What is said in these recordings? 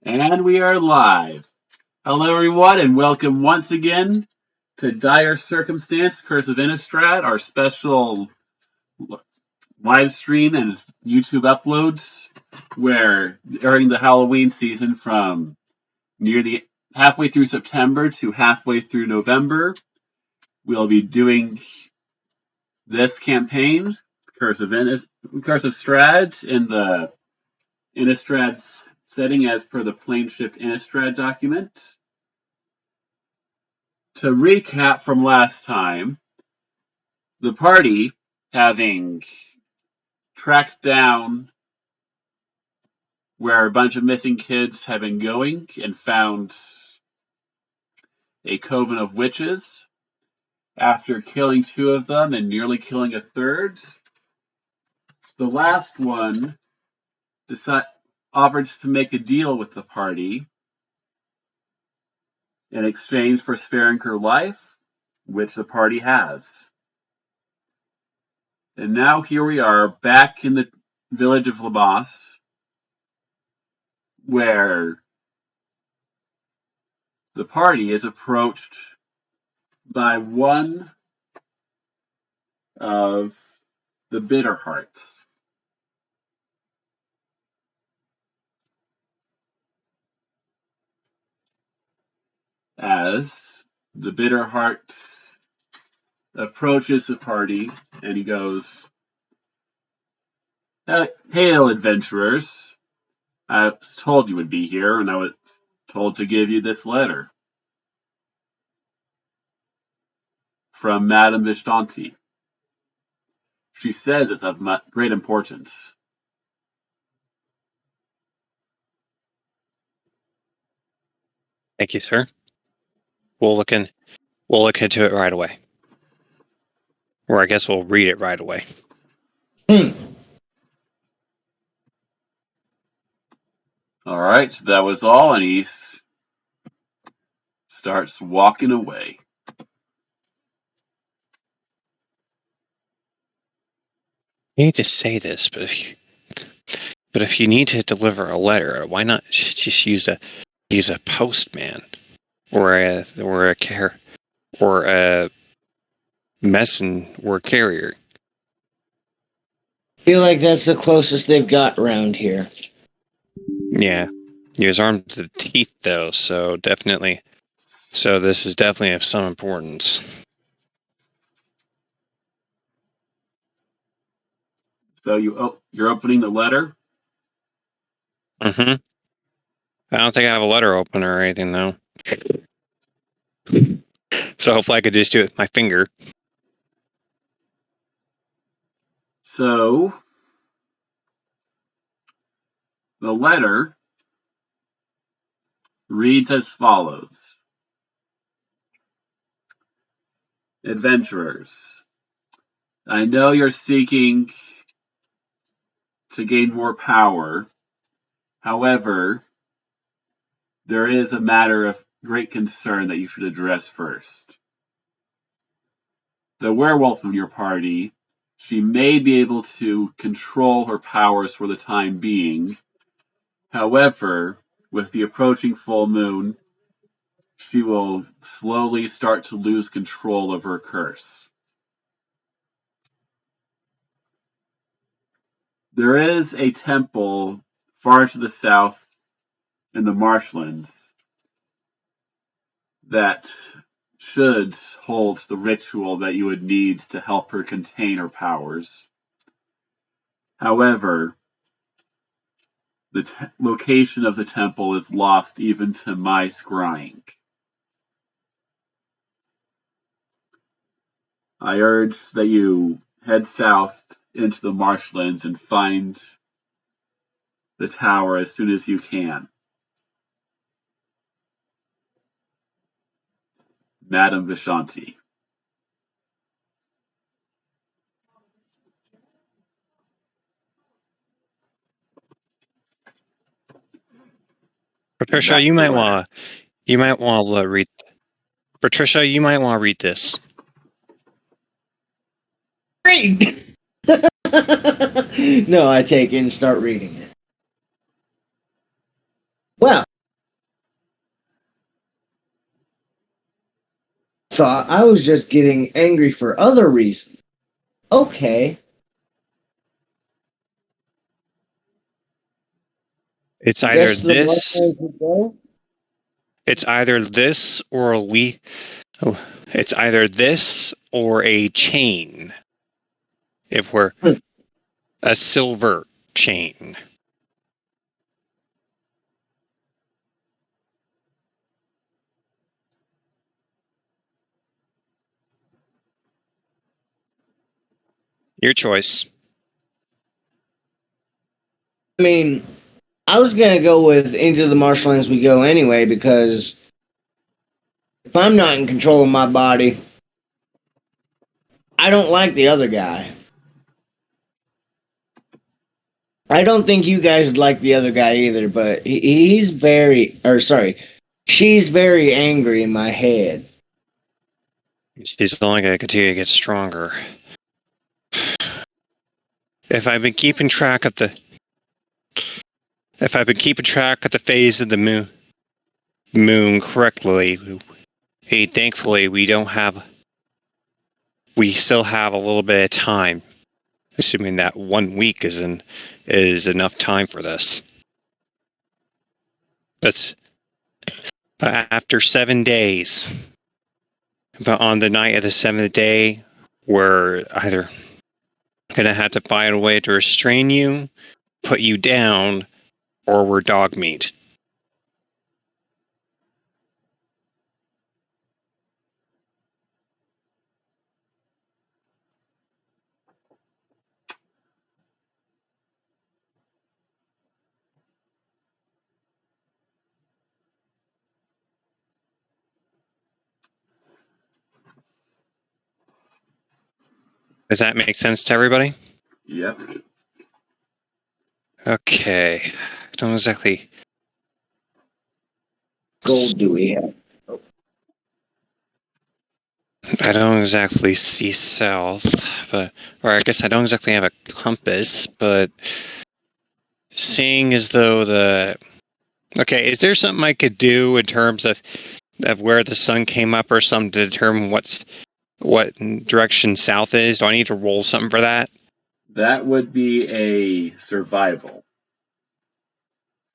And we are live. Hello, everyone, and welcome once again to Dire Circumstance, Curse of Innistrad, our special live stream and YouTube uploads, where during the Halloween season from near the halfway through September to halfway through November, we'll be doing this campaign, Curse of Strahd, in the Innistrad setting as per the Planeshift Innistrad document. To recap from last time, the party, having tracked down where a bunch of missing kids have been going and found a coven of witches, after killing two of them and nearly killing a third, the last one offered to make a deal with the party in exchange for sparing her life, which the party has. And now here we are back in the village of Labas, where the party is approached by one of the bitter hearts. As the bitter heart approaches the party, and he goes, "Hail, adventurers. I was told you would be here, and I was told to give you this letter from Madame Vishanti. She says it's of great importance." Thank you, sir. We'll look into it right away. Or I guess we'll read it right away. All right, so that was all, and he starts walking away. I hate to say this, but if you need to deliver a letter, why not just use a postman or a messenger or carrier? I feel like that's the closest they've got around here. Yeah, he was armed to the teeth though, so definitely. So this is definitely of some importance. So you're opening the letter? Mm-hmm. I don't think I have a letter opener or anything though. So hopefully I could just do it with my finger. So the letter reads as follows. Adventurers, I know you're seeking to gain more power. However, there is a matter of great concern that you should address first. The werewolf in your party, she may be able to control her powers for the time being. However, with the approaching full moon, she will slowly start to lose control of her curse. There is a temple far to the south in the marshlands that should hold the ritual that you would need to help her contain her powers. However, the location of the temple is lost even to my scrying. I urge that you head south into the marshlands and find the tower as soon as you can. Madame Vishanti. Patricia, you might want to read. Patricia, you might want to read this. Read! No, I take it and start reading it. Well, thought I was just getting angry for other reasons. Okay. It's I either guess the this. marshmallows would go. It's either this or we. It's either this or a chain. If we're a silver chain. Your choice. I mean, I was gonna go with Into the Marshlands We Go anyway because if I'm not in control of my body, I don't like the other guy. I don't think you guys would like the other guy either, but he's very, or sorry, she's very angry in my head. She's only going to continue to get stronger. If I've been keeping track of the phase of the moon correctly, thankfully we still have a little bit of time, assuming that 1 week is enough time for this. But after 7 days, but on the night of the 7th day, we're either gonna have to find a way to restrain you, put you down, or we're dog meat. Does that make sense to everybody? Yep. Okay. Don't exactly. Gold do we have? I don't exactly see south, or I guess I don't exactly have a compass, but seeing as though okay, is there something I could do in terms of where the sun came up or something to determine what direction south is? Do I need to roll something for that? That would be a survival.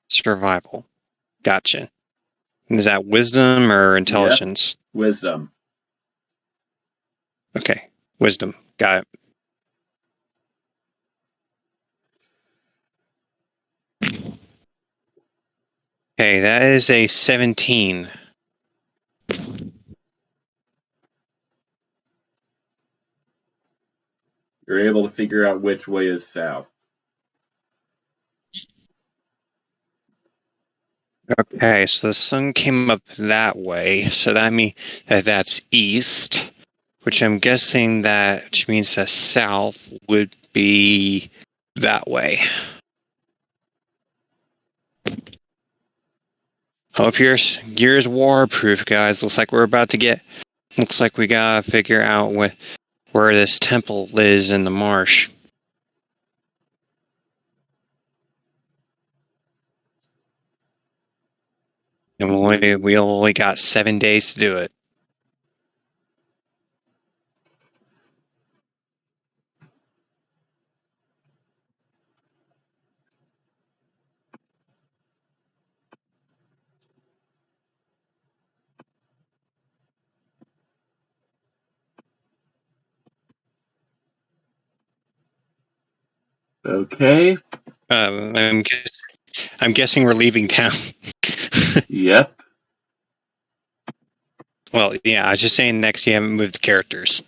Survival. Gotcha. Is that wisdom or intelligence? Yep. Wisdom. Okay. Wisdom. Got it. Okay, that is a 17. You're able to figure out which way is south. Okay, so the sun came up that way, so that means that's east, which I'm guessing that means the south would be that way. Hope your gear's waterproof, guys. Looks like we gotta figure out where this temple is in the marsh. And we only got 7 days to do it. Okay. I'm guessing we're leaving town. Yep. Well, yeah, I was just saying next you haven't moved the characters.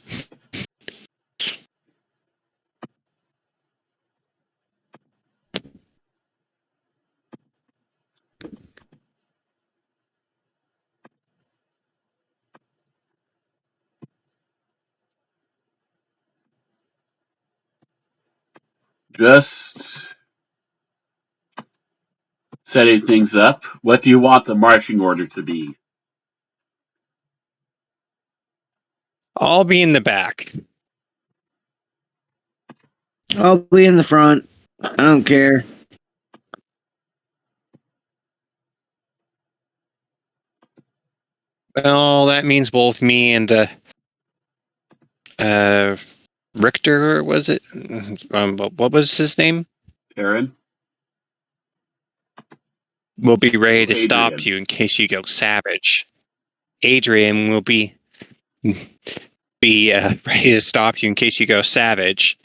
Just setting things up. What do you want the marching order to be? I'll be in the back. I'll be in the front. I don't care. Well, that means both me and Richter, was it? What was his name? Aaron? Will be ready to stop Adrian. you in case you go savage. Adrian will be ready to stop you in case you go savage.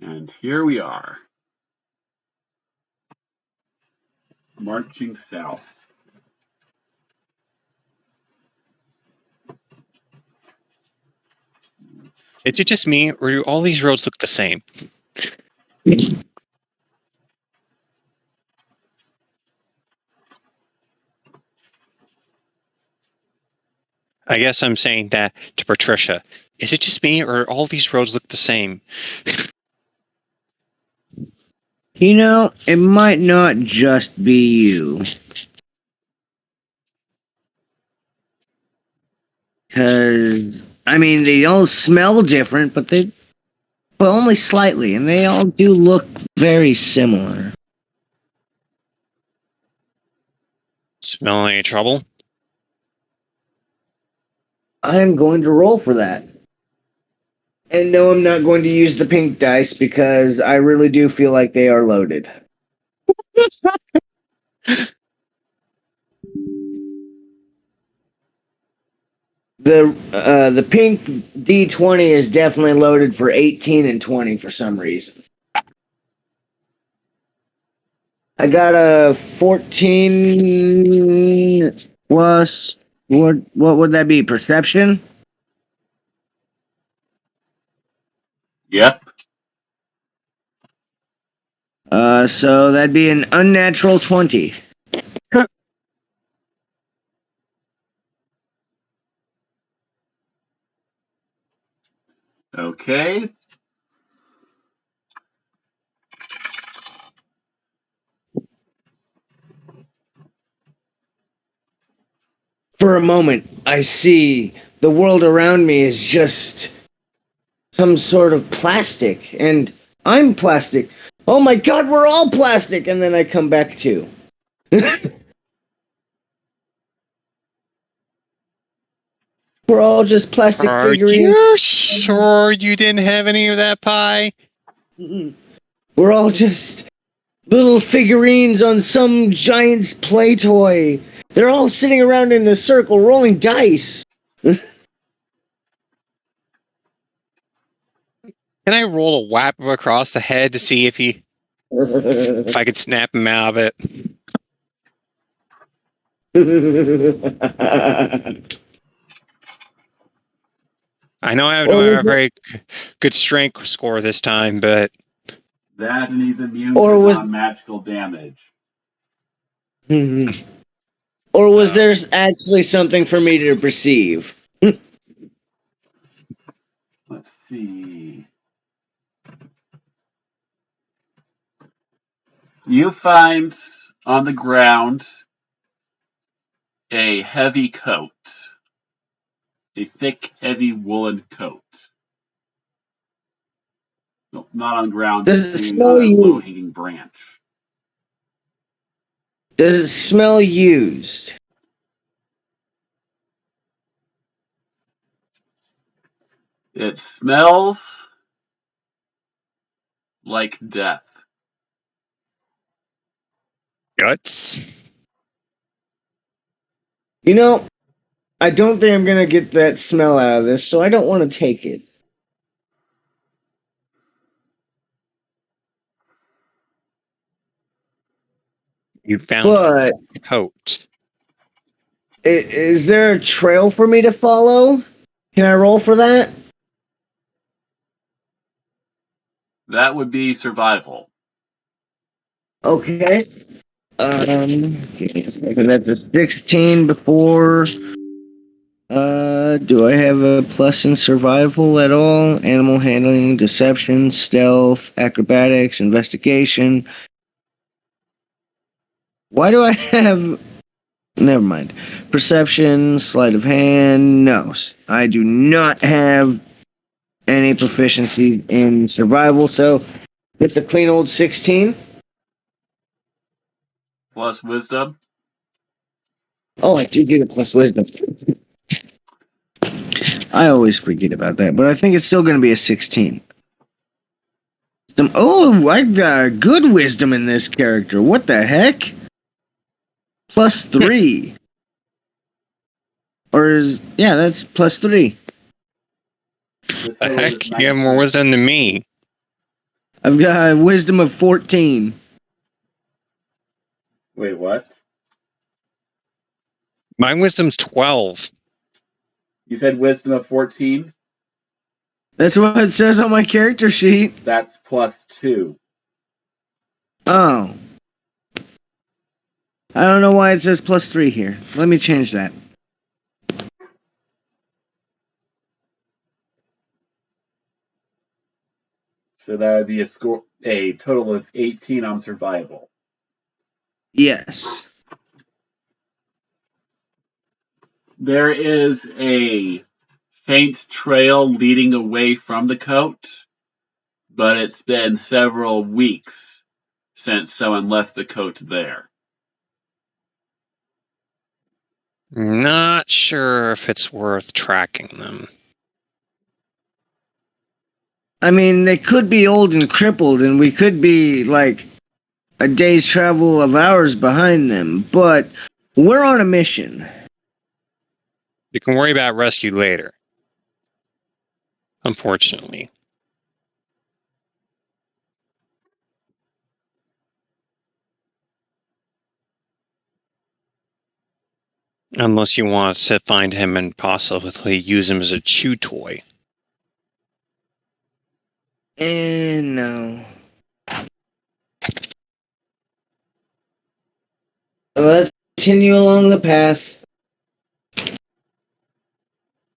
And here we are. Marching south. Is it just me, or do all these roads look the same? I guess I'm saying that to Patricia. Is it just me, or all these roads look the same? You know, it might not just be you. Because, I mean, they all smell different, but only slightly, and they all do look very similar. Smell any trouble? I'm going to roll for that. And no, I'm not going to use the pink dice because I really do feel like they are loaded. The pink D20 is definitely loaded for 18 and 20 for some reason. I got a 14 plus what would that be? Perception? Yep. So that'd be an unnatural 20. Okay. For a moment, I see the world around me is just some sort of plastic, and I'm plastic. Oh my god, we're all plastic! And then I come back to. We're all just plastic Are figurines. you sure you didn't have any of that pie? We're all just little figurines on some giant's play toy. They're all sitting around in a circle rolling dice. Can I roll a whap him across the head to see if I could snap him out of it? I know I don't have a very good strength score this time, but That and he's immune Or to was- non-magical damage. Or was there actually something for me to perceive? Let's see. You find on the ground a heavy coat. A thick, heavy woolen coat. No, not on the ground, Does it hanging smell on a you? low-hanging branch. Does it smell used? It smells like death. guts. You know, I don't think I'm gonna get that smell out of this, so I don't want to take it. You found But a coat. is there a trail for me to follow? Can I roll for that? That would be survival. Okay. Give me a second. That's a 16 before. Do I have a plus in survival at all? Animal handling, deception, stealth, acrobatics, investigation. Why do I have Never mind. Perception, sleight of hand. No, I do not have any proficiency in survival, so it's a clean old 16. Plus wisdom. Oh, I do get a plus wisdom. I always forget about that, but I think it's still going to be a 16. Oh, I got good wisdom in this character. What the heck? Plus 3. Yeah, that's plus 3. The The total is heck? You have more 19. wisdom than me. I've got a wisdom of 14. Wait, what? My wisdom's 12. You said wisdom of 14? That's what it says on my character sheet. That's plus 2. Oh. I don't know why it says plus 3 here. Let me change that. So that would be a total of 18 on survival. Yes. There is a faint trail leading away from the coat, but it's been several weeks since someone left the coat there. Not sure if it's worth tracking them. I mean, they could be old and crippled, and we could be, like, a day's travel of hours behind them, but we're on a mission. You can worry about rescue later. Unfortunately. Unless you want to find him and possibly use him as a chew toy. And no. Let's continue along the path.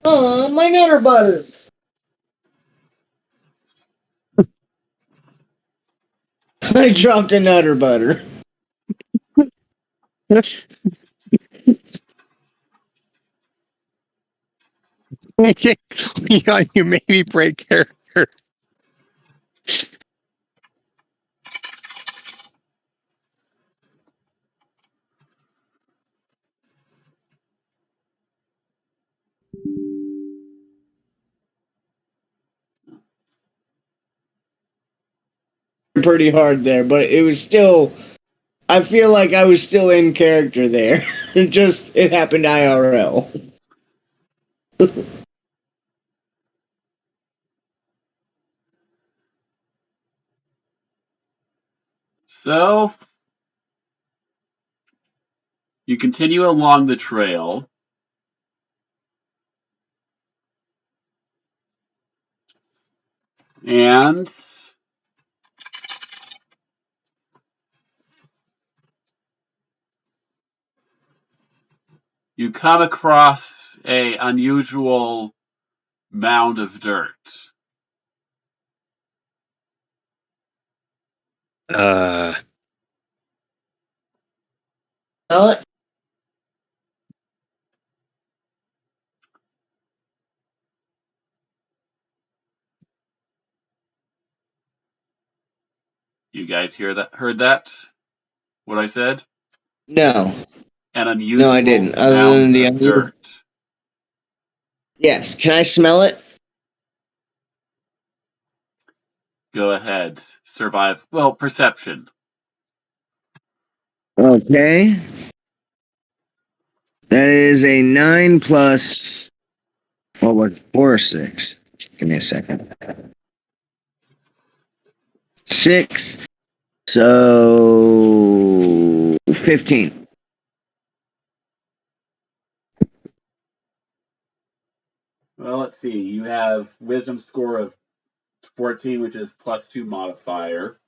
Oh, my nutter butter. I dropped a nutter butter. Leon, you made me break character. Pretty hard there, but it was still. I feel like I was still in character there. It happened IRL. So, you continue along the trail, and you come across a unusual mound of dirt. Uh, Well, You guys heard that? What I said? no. An No, I unusual didn't. Other mound than the of dirt. Yes. Can I smell it? Go ahead. Survive. Well, perception. Okay. That is a 9 plus. What was 4 or 6? Give me a second. 6. So 15. Well, let's see. You have wisdom score of 14, which is plus 2 modifier.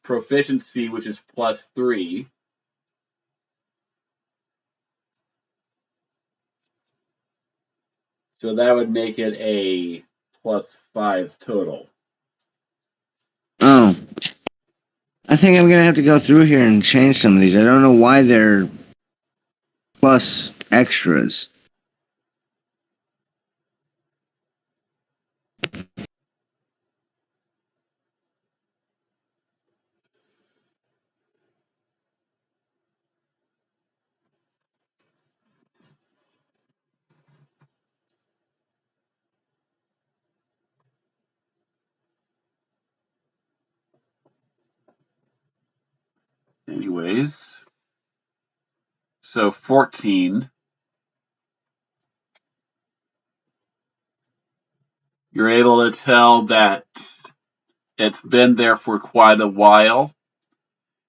Proficiency, which is plus 3. So that would make it a plus 5 total. Oh. I think I'm gonna have to go through here and change some of these. I don't know why they're plus extras. Anyways, so 14. You're able to tell that it's been there for quite a while,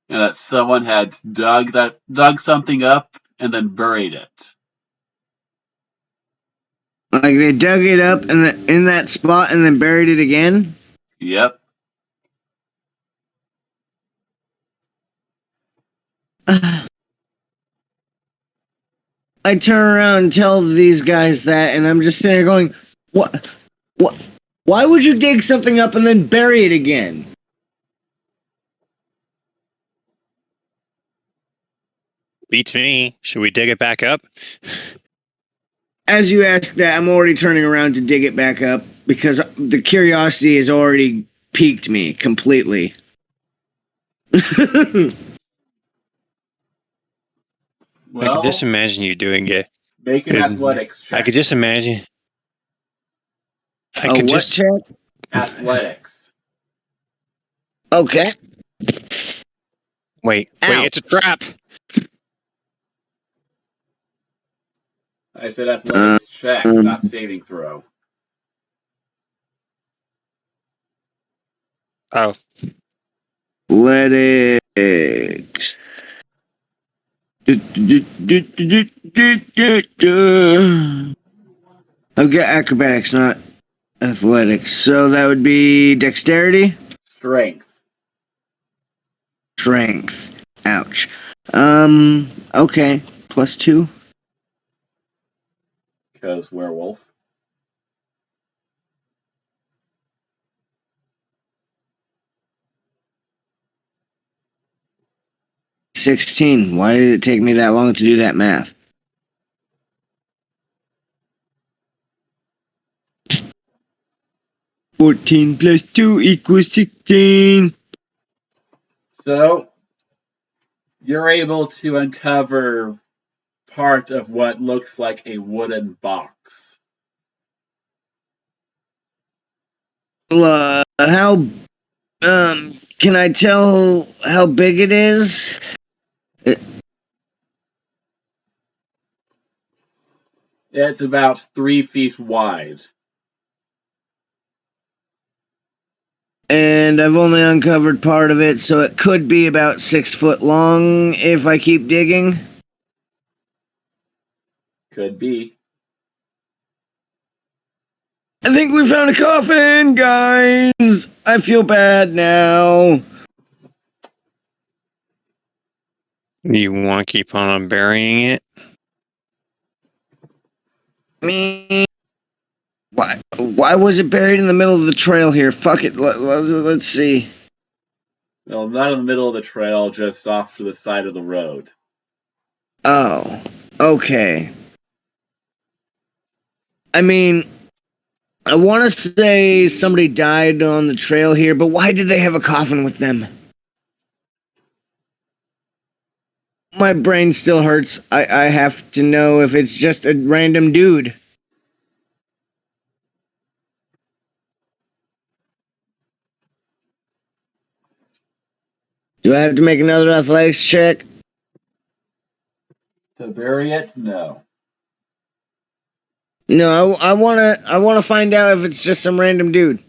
and that someone had dug something up and then buried it. Like they dug it up in that spot and then buried it again? Yep. I turn around and tell these guys that, and I'm just sitting there going, "What? What? Why would you dig something up and then bury it again?" Beats me. Should we dig it back up? As you ask that, I'm already turning around to dig it back up because the curiosity has already piqued me completely. I could just Well, imagine you doing it. make an athletics I check. could just imagine. I A could what just. check? Athletics. Okay. Wait, Ow. it's a trap! I said athletics check, not Um, saving throw. Oh, Athletics. I've got acrobatics, not athletics. So that would be dexterity, Strength. strength. Ouch. Okay. +2. Because werewolf. 16. Why did it take me that long to do that math? +14 +2 equals 16. So, you're able to uncover part of what looks like a wooden box. How can I tell how big it is? It's about 3 feet wide. And I've only uncovered part of it, so it could be about 6 foot long if I keep digging. Could be. I think we found a coffin, guys. I feel bad now. you want to keep on burying it? Me. Why? Why was it buried in the middle of the trail here? Fuck it. Let's see. Well, not in the middle of the trail, just off to the side of the road. Oh. Okay. I mean, I want to say somebody died on the trail here, but why did they have a coffin with them? My brain still hurts. I have to know if it's just a random dude. Do I have to make another athletics check? To bury it? No. No, I wanna find out if it's just some random dude.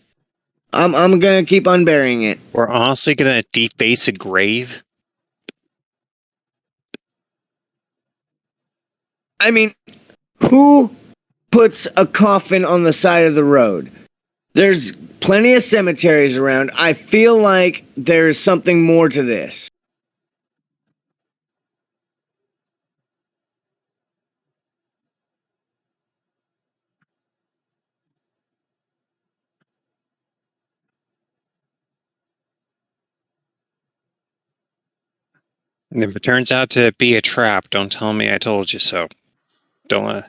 I'm gonna keep unburying it. We're honestly gonna deface a grave? I mean, who puts a coffin on the side of the road? There's plenty of cemeteries around. I feel like there's something more to this. And if it turns out to be a trap, don't tell me I told you so. Don't.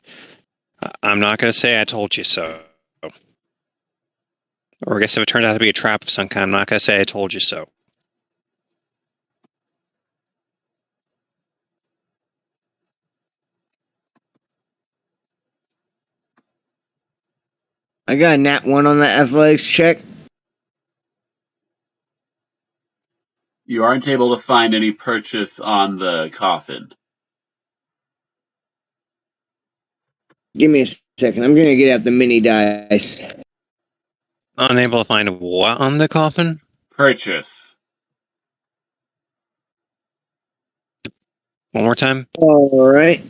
I'm not going to say I told you so. Or I guess if it turns out to be a trap of some kind, I'm not going to say I told you so. I got a nat 1 on the athletics check. You aren't able to find any purchase on the coffin. Give me a second. I'm gonna get out the mini dice. Unable to find what on the coffin? Purchase. One more time? All right.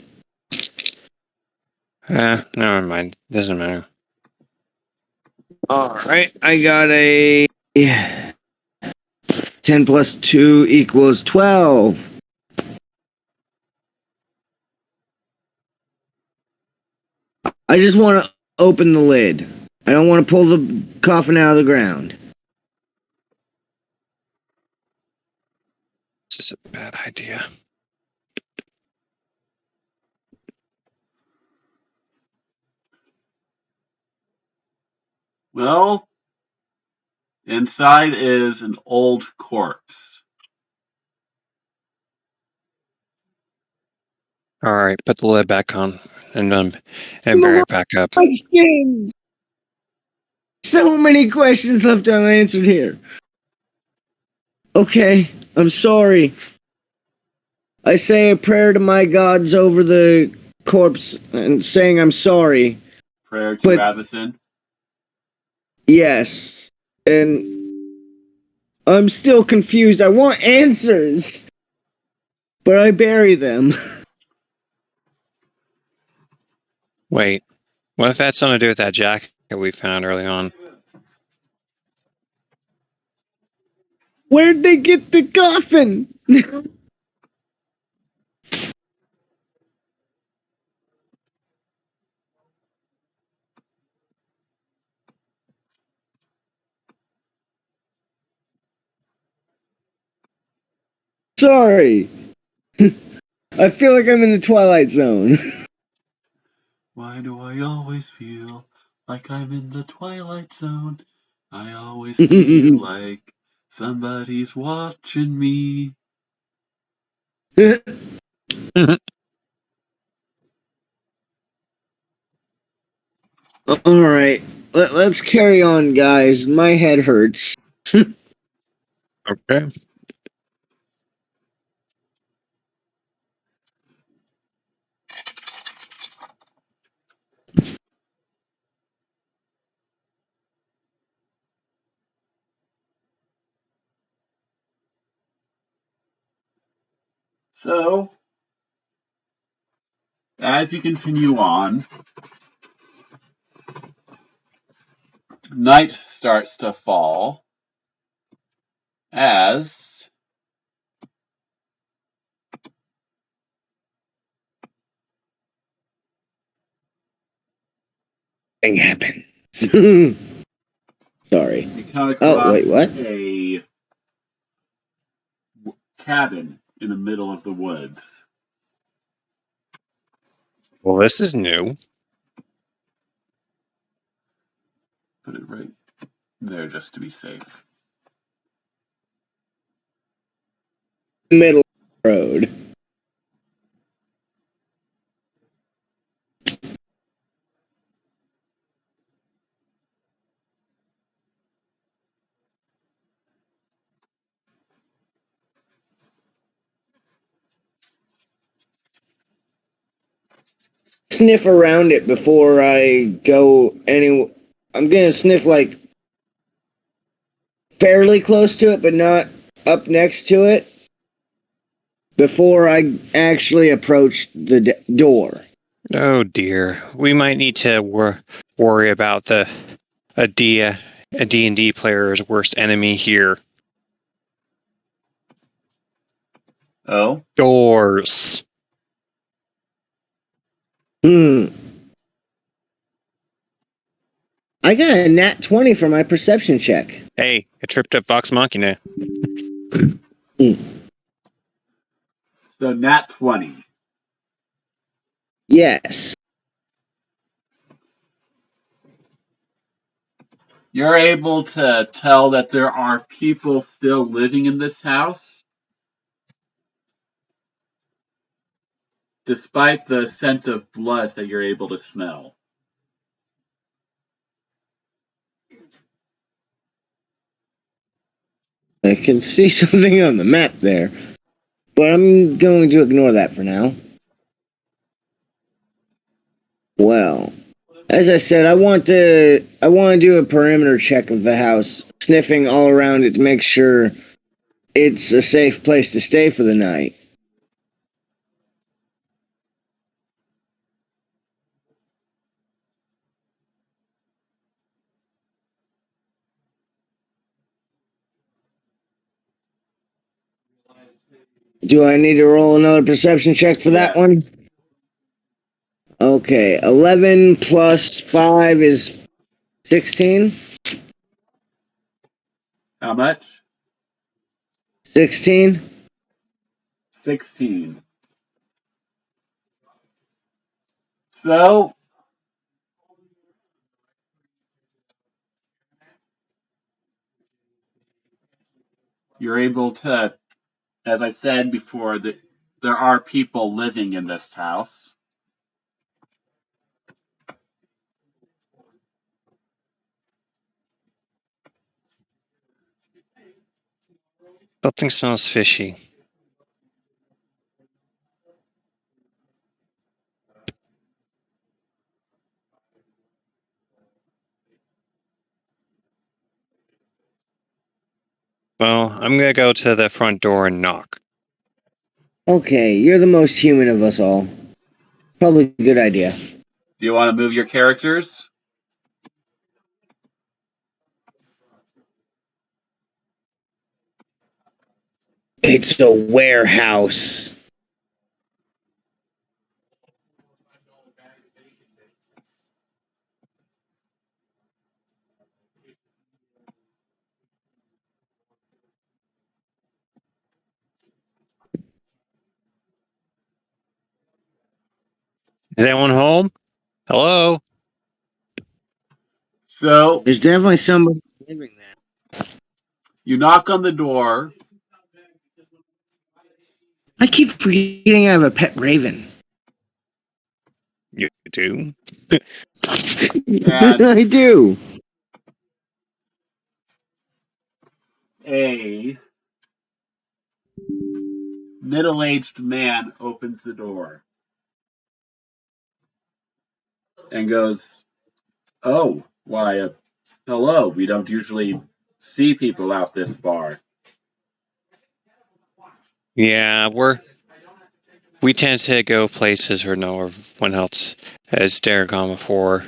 Never mind. Doesn't matter. All right. I got a 10 plus 2 equals 12. I just want to open the lid. I don't want to pull the coffin out of the ground. This is a bad idea. Well, inside is an old corpse. Alright, put the lid back on and bury it back up. Questions! So many questions left unanswered here. Okay, I'm sorry. I say a prayer to my gods over the corpse and saying I'm sorry. Prayer to But- Avicen. Yes. And I'm still confused. I want answers. But I bury them. Wait, what if that's something to do with that jacket we found early on? Where'd they get the coffin? Sorry. I feel like I'm in the Twilight Zone. Why do I always feel like I'm in the Twilight Zone? I always feel like somebody's watching me. Alright. Let's carry on, guys. My head hurts. Okay. So, as you continue on, night starts to fall as Thing happens. Sorry. you come across Oh, wait, what? a cabin in the middle of the woods. Well, this is new. Put it right there just to be safe. Middle road. Sniff around it before I go any. I'm gonna sniff like fairly close to it, but not up next to it. Before I actually approach the door. Oh dear. We might need to worry about a D&D player's worst enemy here. Oh? Doors. I got a nat 20 for my perception check. Hey, I tripped up Vox Machina. So nat 20. Yes. You're able to tell that there are people still living in this house, despite the scent of blood that you're able to smell. I can see something on the map there, but I'm going to ignore that for now. Well, as I said, I want to do a perimeter check of the house, sniffing all around it to make sure it's a safe place to stay for the night. Do I need to roll another perception check for that Yes. one? Okay, 11 plus 5 is 16. How much? 16. 16. So you're able to, as I said before, that there are people living in this house. Something smells fishy. Well, I'm gonna go to the front door and knock. Okay, you're the most human of us all. Probably a good idea. Do you want to move your characters? It's a warehouse. Is anyone home? Hello? So There's definitely somebody living there. you knock on the door. I keep forgetting I have a pet raven. You do? I That's do. a middle-aged man opens the door and goes, "Oh, why, hello. We don't usually see people out this far." Yeah, we tend to go places where no one else has dared gone before.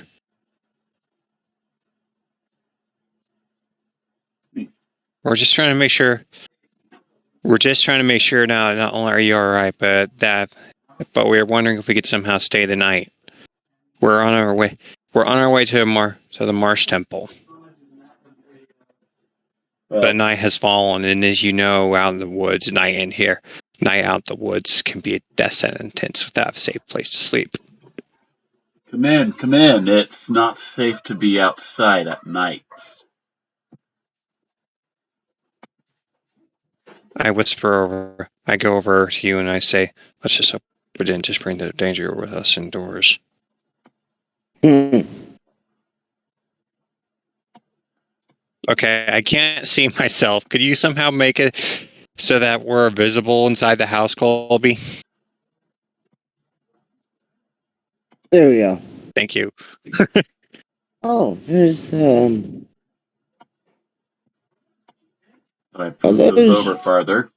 We're just trying to make sure. We're just trying to make sure now. Not only are you all right, but we're wondering if we could somehow stay the night. We're on our way. We're on our way to the Marsh Temple. But Well, night has fallen, and as you know, out in the woods, night out in the woods can be a death sentence without a safe place to sleep. come in, come in. It's not safe to be outside at night. I go over to you and I say, let's just hope we didn't just bring the danger with us indoors. Hmm. Okay, I can't see myself. Could you somehow make it so that we're visible inside the house, Colby? There we go. Thank you. Oh, there's But I are move those those over farther.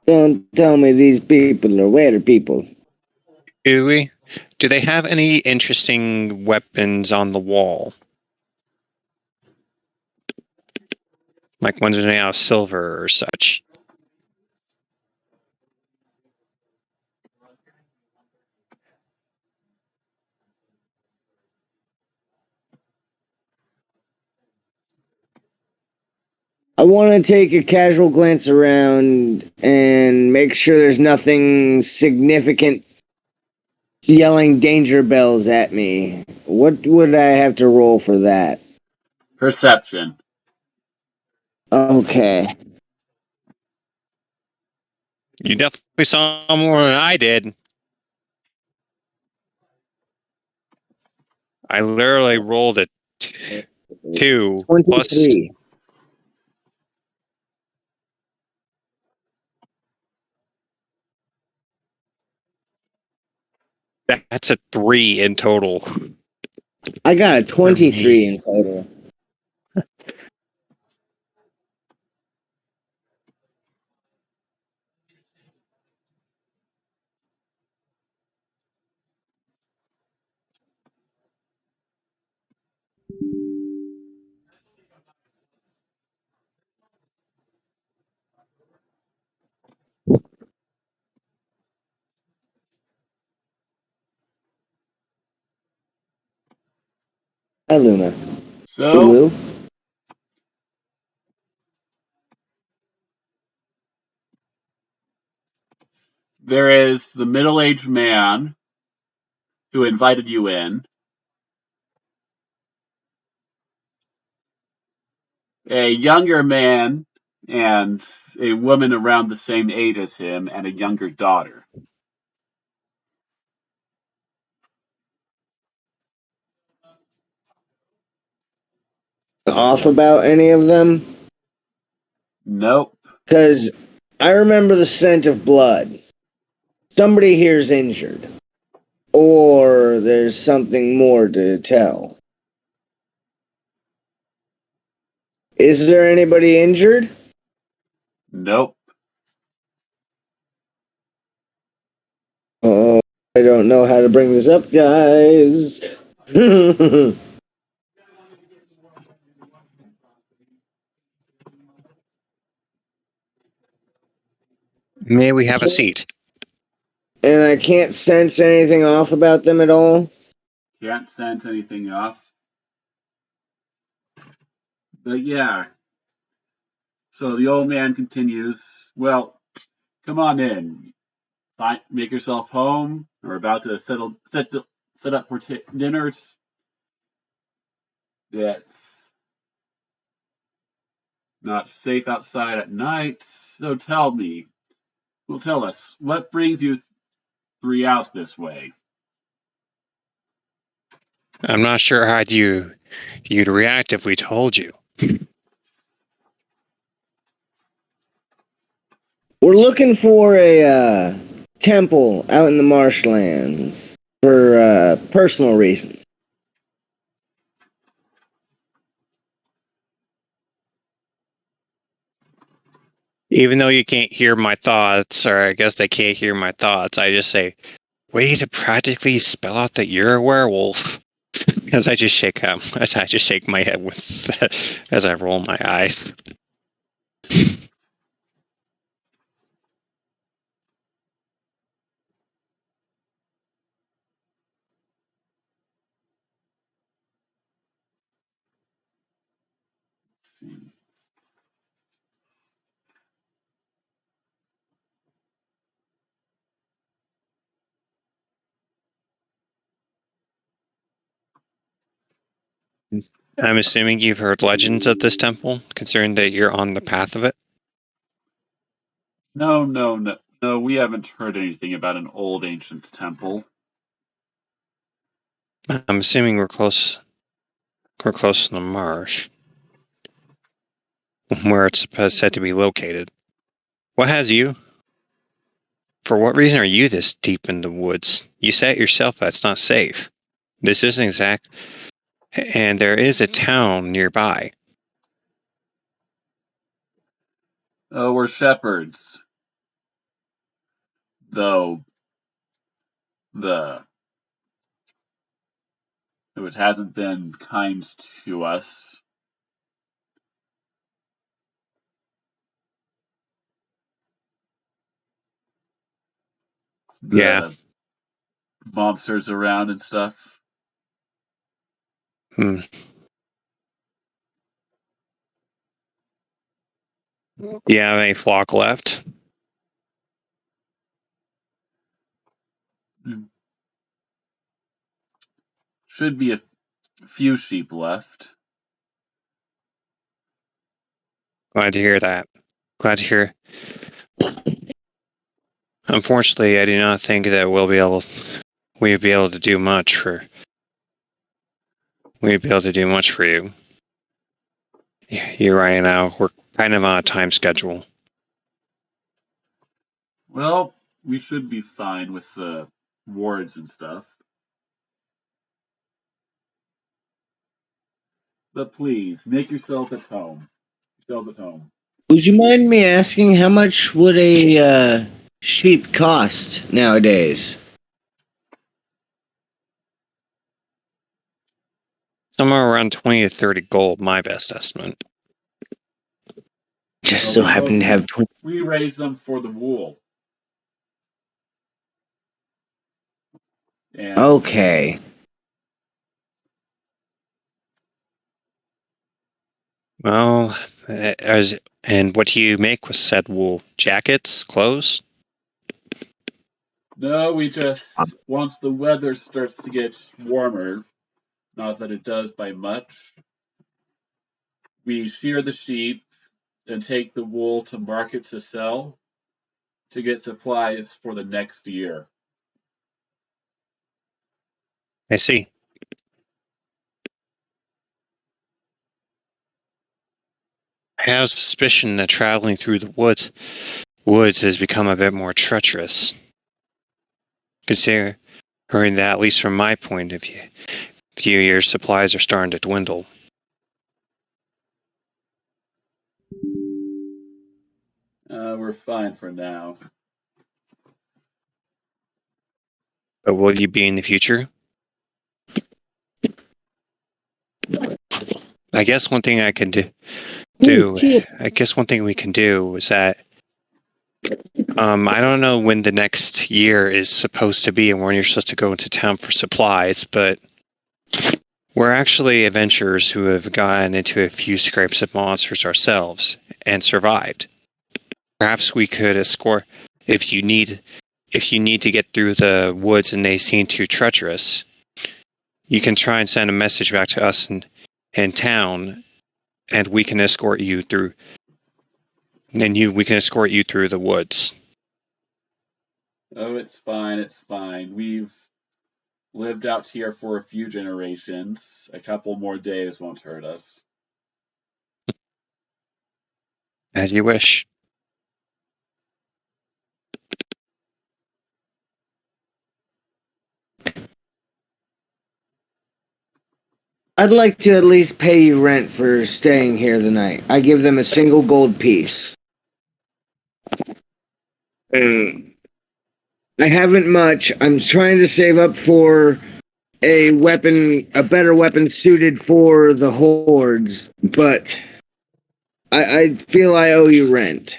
Don't tell me these people are weird people. Do we? Do they have any interesting weapons on the wall? Like ones made out of silver or such? I want to take a casual glance around and make sure there's nothing significant yelling danger bells at me. What would I have to roll for that? Perception. Okay. You definitely saw more than I did. I literally rolled a 2 plus. 23. That's a 3 in total. I got a For me. 23 in total. Hi, Luna. So, Lulu? there is the middle-aged man who invited you in, a younger man and a woman around the same age as him, and a younger daughter. Off about any of them? Nope. Because I remember the scent of blood. Somebody here's injured. Or there's something more to tell. Is there anybody injured? Nope. Oh, I don't know how to bring this up, guys. May we have a seat? And I can't sense anything off about them at all. Can't sense anything off. But yeah. So the old man continues, well, come on in. Make yourself home. We're about to set up for dinner. It's not safe outside at night. So tell us, what brings you 3 outs this way? I'm not sure how you'd react if we told you. We're looking for a temple out in the marshlands for personal reasons. Even though you can't hear my thoughts, or I guess they can't hear my thoughts, I just say, way to practically spell out that you're a werewolf. As I just shake my head as I roll my eyes. I'm assuming you've heard legends of this temple, considering that you're on the path of it. No, we haven't heard anything about an old ancient temple. I'm assuming we're close. We're close to the marsh, where it's said to be located. What has you? For what reason are you this deep in the woods? You said yourself that's not safe. This isn't exact. And there is a town nearby. Oh, we're shepherds. Though the it hasn't been kind to us. Yeah. The monsters around and stuff. Hmm. Do you have any flock left? Should be a few sheep left. Glad to hear that. Glad to hear. Unfortunately, I do not think that we'd be able to do much for you. You're right now. We're kind of on a time schedule. Well, we should be fine with the wards and stuff. But please, make yourselves at home. Would you mind me asking how much would a sheep cost nowadays? Somewhere around 20 to 30 gold, my best estimate. Just so happen to have 20. We raise them for the wool. And Okay. Well, and what do you make with said wool? Jackets? Clothes? no, we just, once the weather starts to get warmer, not that it does by much, we shear the sheep and take the wool to market to sell to get supplies for the next year. I see. I have a suspicion that traveling through the woods has become a bit more treacherous. Considering that, at least from my point of view, your supplies are starting to dwindle. We're fine for now. But will you be in the future? I guess one thing I can do. I guess one thing we can do is that I don't know when the next year is supposed to be and when you're supposed to go into town for supplies, but we're actually adventurers who have gotten into a few scrapes of monsters ourselves and survived. Perhaps we could escort if you need to get through the woods and they seem too treacherous. You can try and send a message back to us in town, and we can escort you through. We can escort you through the woods. Oh, it's fine. We've lived out here for a few generations. A couple more days won't hurt us. As you wish. I'd like to at least pay you rent for staying here the night. I give them a single gold piece. I haven't much. I'm trying to save up for a better weapon suited for the hordes, but I feel I owe you rent.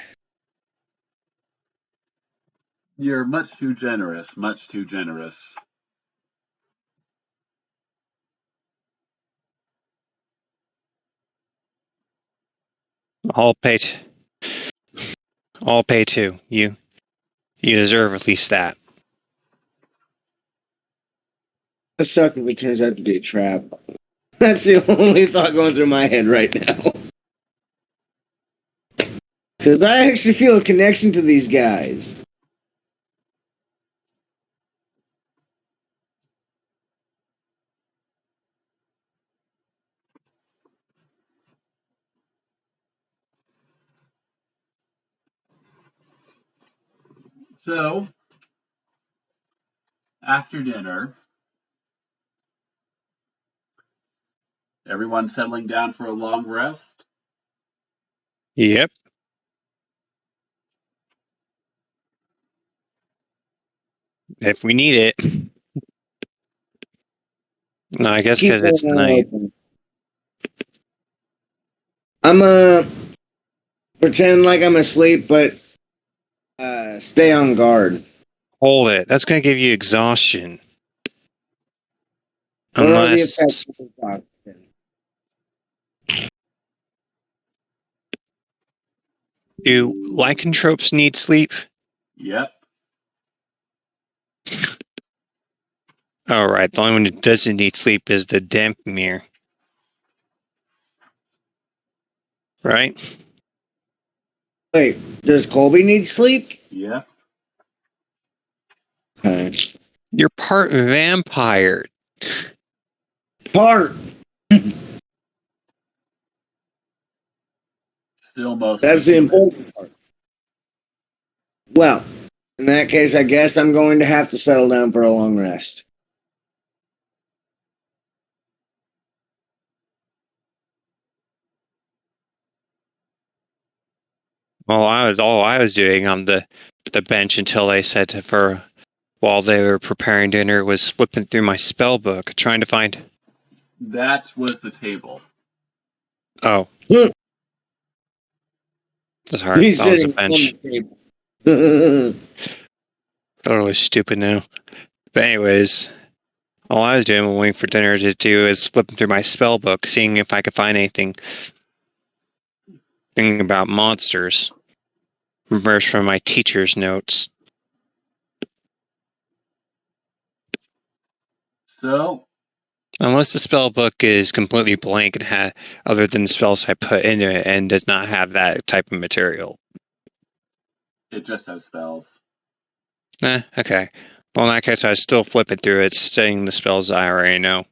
You're much too generous, much too generous. I'll pay. I'll pay too. You deserve at least that. It sucks if it turns out to be a trap. That's the only thought going through my head right now. Because I actually feel a connection to these guys. So, after dinner, everyone settling down for a long rest? Yep. If we need it. No, I guess because it's night. I'm pretend like I'm asleep, but stay on guard. Hold it. That's going to give you exhaustion. Or the Unless. effects of the toxin. Do lycanthropes need sleep? Yep. All right, the only one who doesn't need sleep is the Dampmere. Right? Wait, does Colby need sleep? Yep. Okay. You're part vampire. Part. Still mostly That's the human. important part. Well, in that case, I guess I'm going to have to settle down for a long rest. Well, all I was doing on the bench until they said for while they were preparing dinner was flipping through my spell book trying to find. That was the table. Oh, Hmm. sorry, He's that was a sitting on bench. the table. Totally stupid now. But anyways, all I was doing when waiting for dinner to do is flipping through my spell book, seeing if I could find anything thinking about monsters. Reversed from my teacher's notes. So, Unless the spell book is completely blank and other than the spells I put into it and does not have that type of material. it just has spells. Okay. Well, in that case, I was still flipping through it, studying the spells I already know.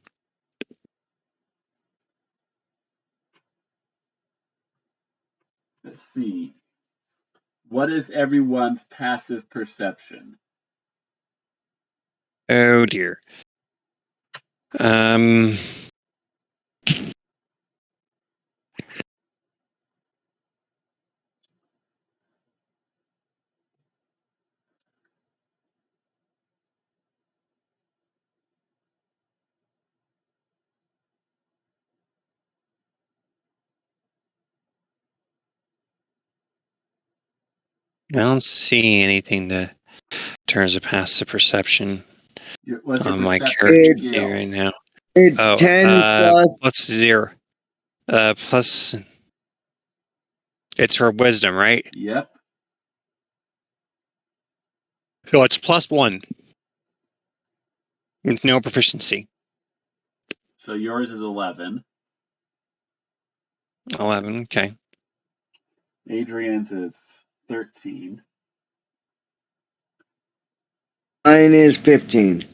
Let's see. What is everyone's passive perception? Oh dear. Um. I don't see anything that turns a passive perception What's your on my perception character It, sheet skill? right now. it's Oh, 10 plus. plus 0. Plus. It's for wisdom, right? Yep. So it's plus 1 with no proficiency. So yours is 11. 11. Okay. Adrian's is 13. Mine is 15.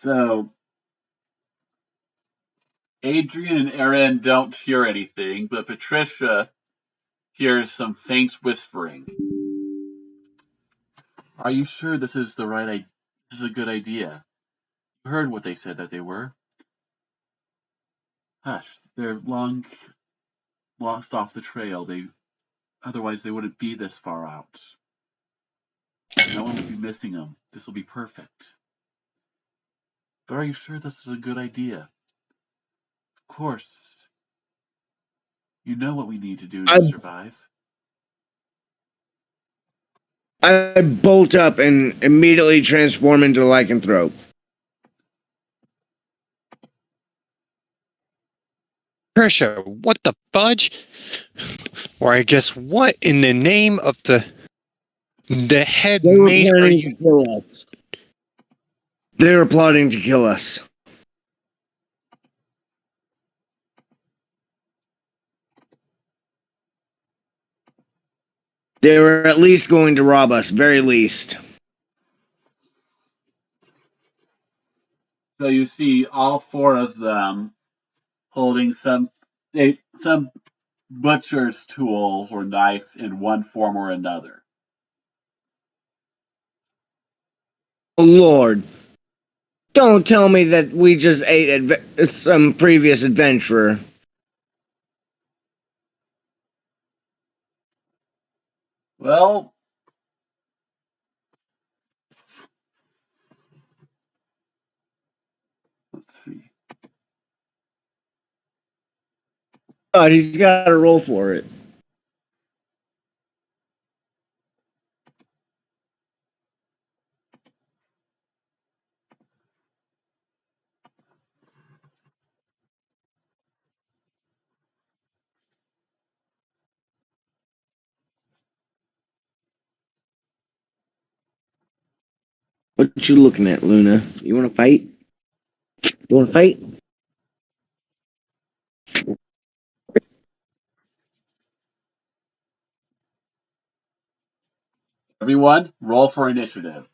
So Adrian and Aaron don't hear anything, but Patricia hears some faint whispering. Are you sure this is the right idea? This is a good idea. You heard what they said that they were. Hush, they're long lost off the trail. Otherwise they wouldn't be this far out. No one will be missing them. This will be perfect. But are you sure this is a good idea? Of course. You know what we need to do I to survive. I bolt up and immediately transform into a lycanthrope. Trisha, what the fudge? Or I guess what in the name of the head They were mage are planning you? to kill us. They were plotting to kill us. They were at least going to rob us, very least. So you see all four of them holding some butcher's tools or knife in one form or another. Oh Lord. Don't tell me that we just ate some previous adventurer. Well, let's see. God, he's got to roll for it. What you looking at, Luna? You want to fight? You want to fight? Everyone, roll for initiative.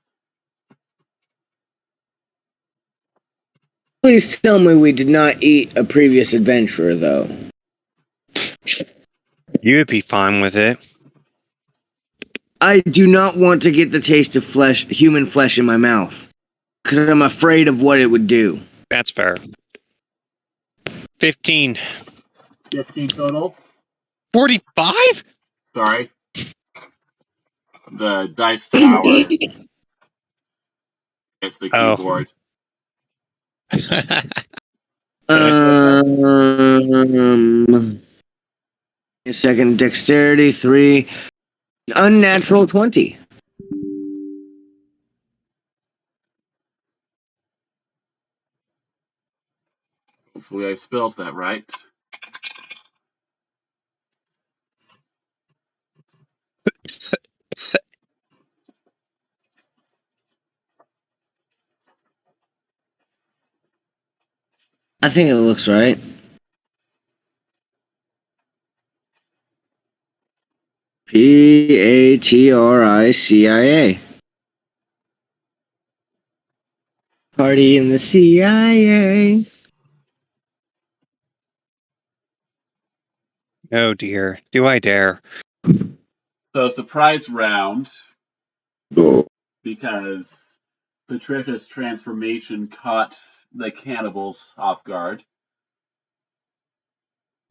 Please tell me we did not eat a previous adventurer, though. You would be fine with it. I do not want to get the taste of flesh, human flesh in my mouth, because I'm afraid of what it would do. That's fair. 15. 15 total. 45? Sorry. The dice tower is the Oh. keyboard. A second, dexterity 3, unnatural 20. Hopefully I spelled that right. I think it looks right. Patricia. Party in the CIA. Oh dear. Do I dare? So surprise round, Oh. because Patricia's transformation caught the cannibals off guard.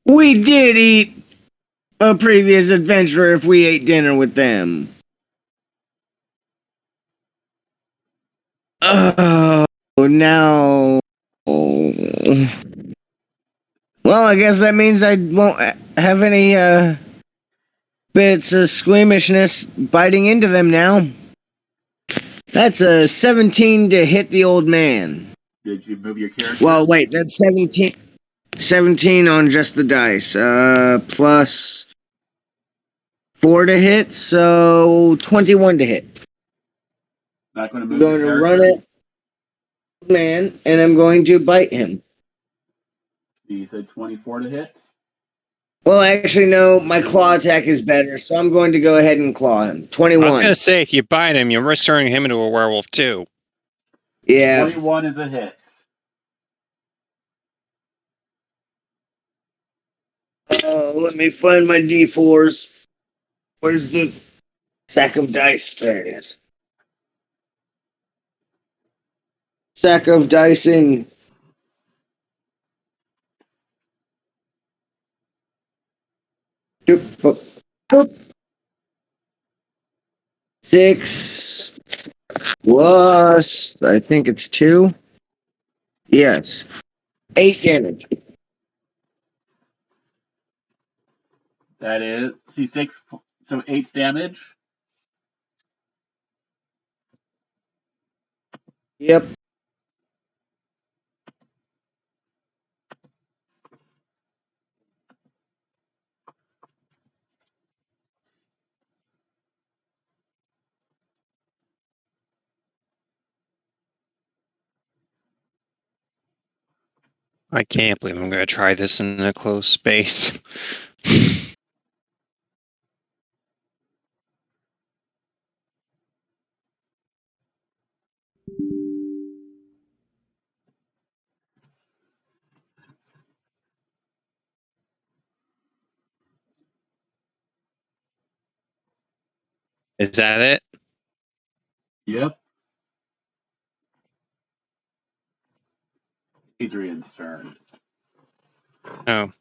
We did eat a previous adventurer if we ate dinner with them. Oh, now. Well, I guess that means I won't have any bits of squeamishness biting into them now. That's a 17 to hit the old man. Did you move your character? Well, wait, that's 17. 17 on just the dice. Plus 4 to hit, so 21 to hit. Not going to I'm move going your to character? run it, man, and I'm going to bite him. You said 24 to hit? Well, actually, no, my claw attack is better, so I'm going to go ahead and claw him. I was 21. going to say, if you bite him, you're risk turning him into a werewolf too. Yeah. 21 is a hit. Let me find my D4s. Where's the sack of dice? There it is. Sack of dicing. Doop, boop, boop. 6 plus, I think it's 2. Yes. 8 damage. That is C6, so 8 damage. Yep. I can't believe I'm going to try this in a closed space. Is that it? Yep. Adrian's turn. Oh.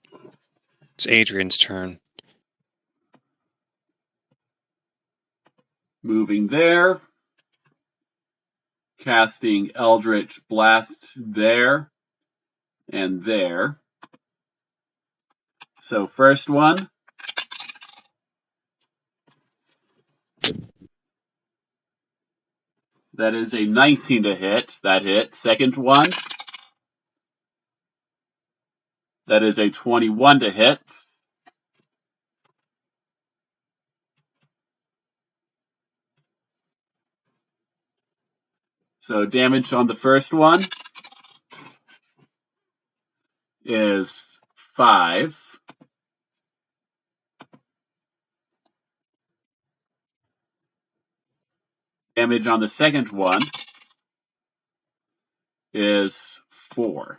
It's Adrian's turn. Moving there. Casting Eldritch Blast there and there. So first one. That is a 19 to hit. That hit. Second one. That is a 21 to hit. So damage on the first one is 5. Damage on the second one is 4.